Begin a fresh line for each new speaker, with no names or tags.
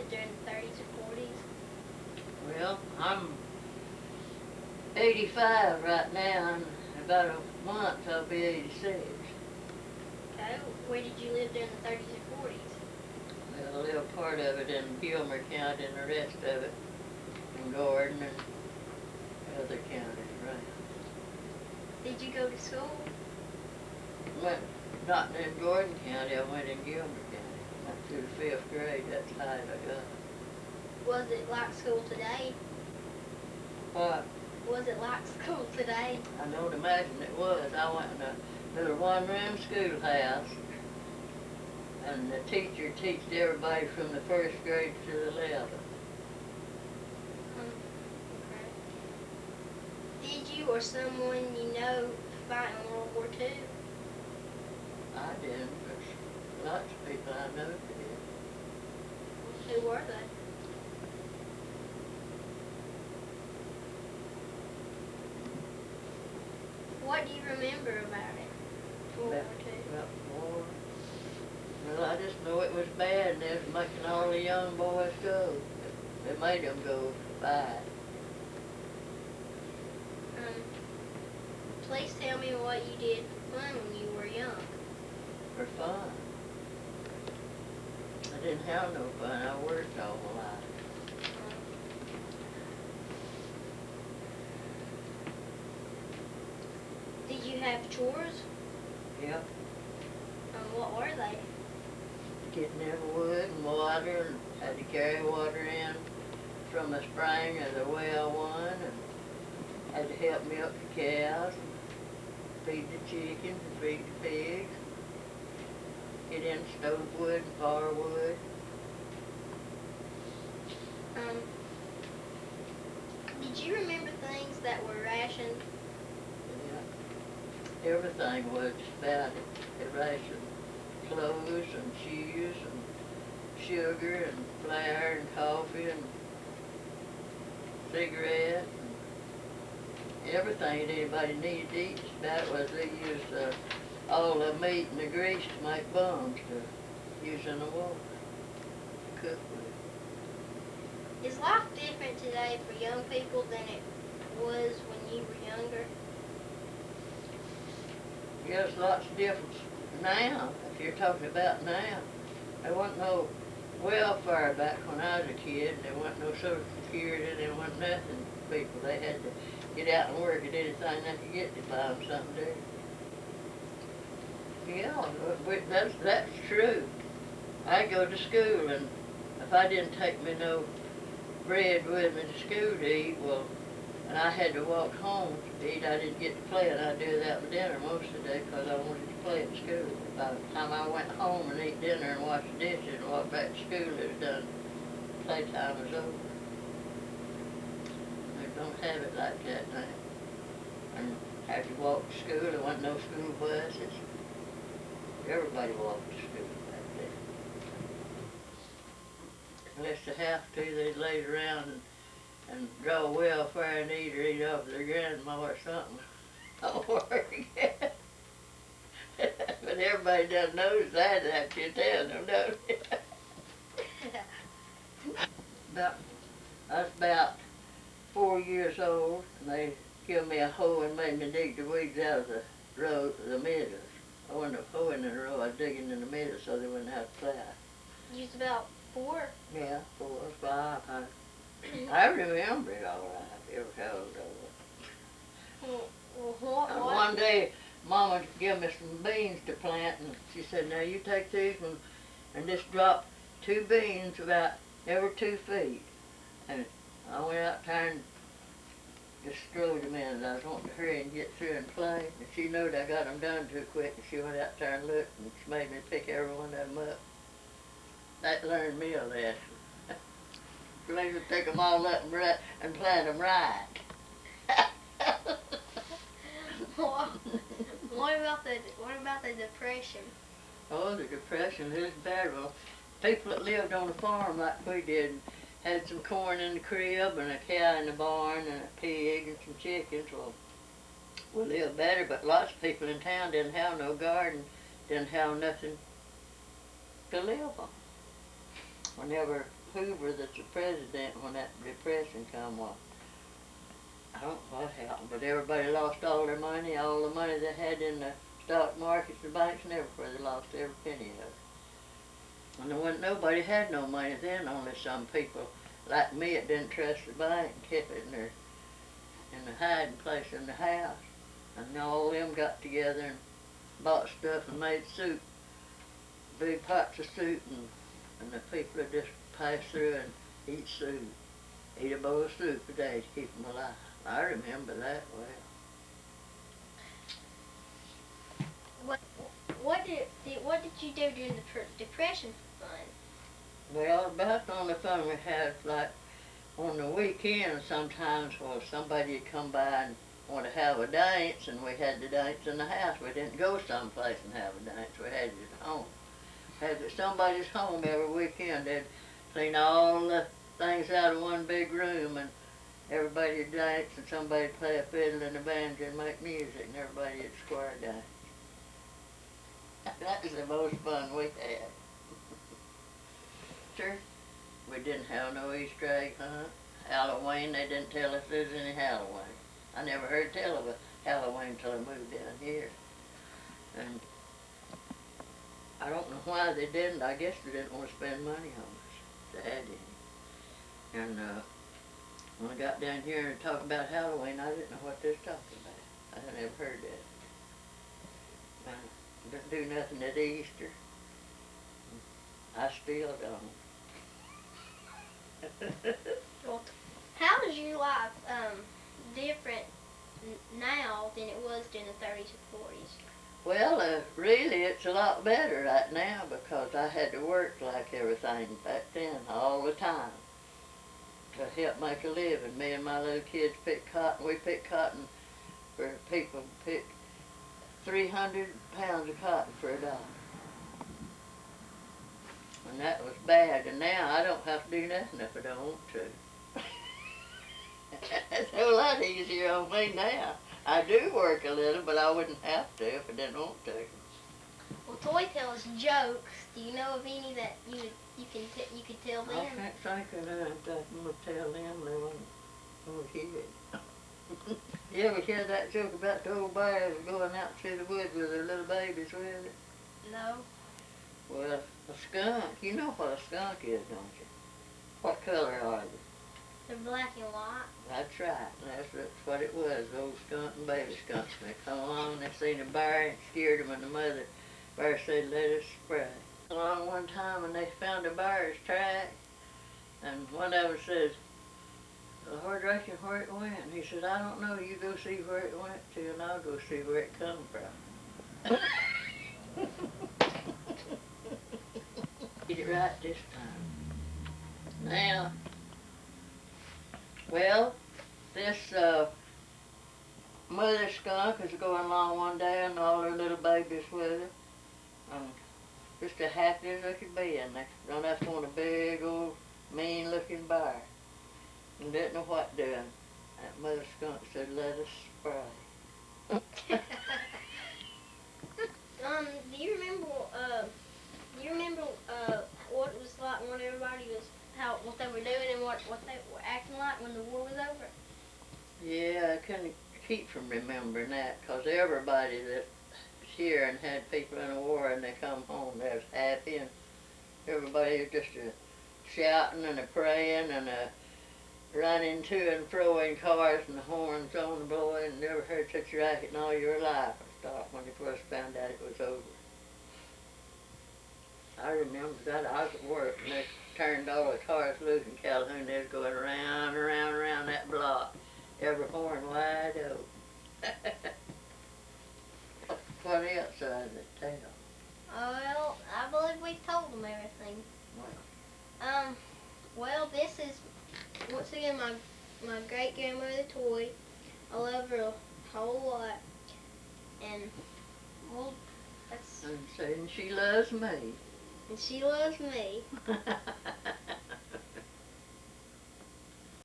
lived during the 30s or 40s?
Well, I'm 85 right now, and in about a month I'll be 86.
Okay, where did you live during the 30s or 40s?
Well, a little part of it in Gilmer County and the rest of it in Gordon and other counties around.
Did you go to school?
Went not in Gordon County, I went in Gilmer County. Went through the 5th grade, that's the height I got.
Was it like school today?
But
Was it like school today?
I don't imagine it was. I went in a little one-room schoolhouse, and the teacher taught everybody from the 1st grade to the 11th.
Okay. Did you or someone you know fight in World War II?
I didn't, but lots of people I know did.
Who were they? What do you remember about it? World War II.
About war. Well, I just know it was bad, and they was making all the young boys go. They made them go to fight.
Please tell me what you did for fun when you were young.
For fun. I didn't have no fun. I worked all my life.
Did you have chores?
Yep.
What were they?
Getting in wood and water, and had to carry water in from the spring or the well one, and had to help milk the cows, and feed the chickens, and feed the pigs, get in stove wood and firewood.
Did you remember things that were rationed?
Yeah. Everything was about it. They rationed clothes and shoes and sugar and flour and coffee and cigarettes and everything that anybody needed to eat. That was they used all the meat and the grease to make buns to use in the water to cook with.
Is life different today for young people than it was when you were younger?
Yeah, there's lots of difference now, if you're talking about now. There wasn't no welfare back when I was a kid. There wasn't no social security. There wasn't nothing. People, they had to get out and work at anything they could get to buy them something to do. Yeah, that's true. I go to school, and if I didn't take me no bread with me to school to eat, well, and I had to walk home to eat, I didn't get to play, and I'd do that with dinner most of the day because I wanted to play at school. By the time I went home and ate dinner and washed the dishes and walked back to school, it was done. Playtime was over. They don't have it like that now. And had to walk to school. There wasn't no school buses. Everybody walked to school back then. Unless they have to, they'd lay around and draw welfare and eat off their grandma or something. Don't work. But everybody doesn't know that after you tell them, don't you? I was about 4 years old, and they gave me a hoe and made me dig the weeds out of the row, the meadows. I wasn't hoeing in a row, I was digging in the meadows so they wouldn't have to plow.
You was about 4?
Yeah, 4 or 5. I remember it all right, every how old I was.
What?
One day, Mama gave me some beans to plant, and she said, now you take these and just drop 2 beans about every 2 feet. And I went out there and just strode them in, and I was wanting to hurry and get through and play. And she knowed I got them done too quick, and she went out there and looked, and she made me pick every one of them up. That learned me a lesson. She made me pick them all up and plant them right.
What about the Depression?
Oh, the Depression is bad. Well, people that lived on a farm like we did had some corn in the crib and a cow in the barn and a pig and some chickens. Well, we lived better, but lots of people in town didn't have no garden, didn't have nothing to live on. Whenever Hoover that's the president when that depression come. Well, I don't know what happened, but everybody lost all their money, all the money they had in the stock markets, the banks, and everywhere. They lost every penny of it. And there wasn't nobody had no money then, only some people like me that didn't trust the bank and kept it in the hiding place in the house. And all of them got together and bought stuff and made soup, big pots of soup, and the people would just pass through and eat soup, eat a bowl of soup a day to keep them alive. I remember that well.
What did you do during the depression for fun?
Well, about the only fun we had, like on the weekend sometimes, well, somebody would come by and want to have a dance, and we had the dance in the house. We didn't go someplace and have a dance. We had it at home. Had it at somebody's home every weekend. They'd clean all the things out of one big room, and everybody would dance, and somebody would play a fiddle and a banjo and make music, and everybody would square dance. That was the most fun we had. Sure. We didn't have no Easter egg hunt. Halloween, they didn't tell us there was any Halloween. I never heard tell of a Halloween until I moved down here. And I don't know why they didn't. I guess they didn't want to spend money on us. They had any. And when I got down here and talked about Halloween, I didn't know what they was talking about. I had never heard that. Didn't do nothing at Easter. I still don't.
Well, how is your life different now than it was during the 30s and 40s?
Well, really, it's a lot better right now because I had to work like everything back then all the time to help make a living. Me and my little kids picked cotton. We picked cotton for people who picked 300 pounds of cotton for $1. And that was bad. And now I don't have to do nothing if I don't want to. It's a whole lot easier on me now. I do work a little, but I wouldn't have to if I didn't want to.
Well, Toy tells jokes. Do you know of any that you could tell them?
I can't think of none that I'm going to tell them they won't hear it. You ever hear that joke about the old bears going out through the woods with their little babies with it?
No.
Well, a skunk, you know what a skunk is, don't you? What color are they?
They're black and white.
That's right. That's what it was, old skunk and baby skunks. They come along and they seen a bear and scared them, and the mother bear said, "Let us spray." Along one time and they found a bear's track, and one of them says, "Well, where do you reckon where it went?" And he said, "I don't know. You go see where it went to, and I'll go see where it come from." Get it right this time. Now, well, this mother skunk is going along one day and all her little babies with her. And just as happy as they could be, and they run up on a big old mean looking bear. And didn't know what doing. That mother skunk said, "Let us spray."
Do you remember what it was like when everybody was what they were doing and what they were acting like when the war was over?
Yeah, I couldn't keep from remembering that, because everybody that's here and had people in a war and they come home, they was happy, and everybody was just shouting and praying and running to and fro in cars and the horns on and blowing, and never heard such a racket in all your life when you first found out it was over. I remember that. I was at work and they turned all the cars loose in Calhoun. They was going around and around and around that block, every horn wide open. What else did I tell?
Well, I believe we told them everything. Well, this is once again my great grandmother Toy. I love her a whole lot, and well, that's.
And saying she loves me.
And she loves me.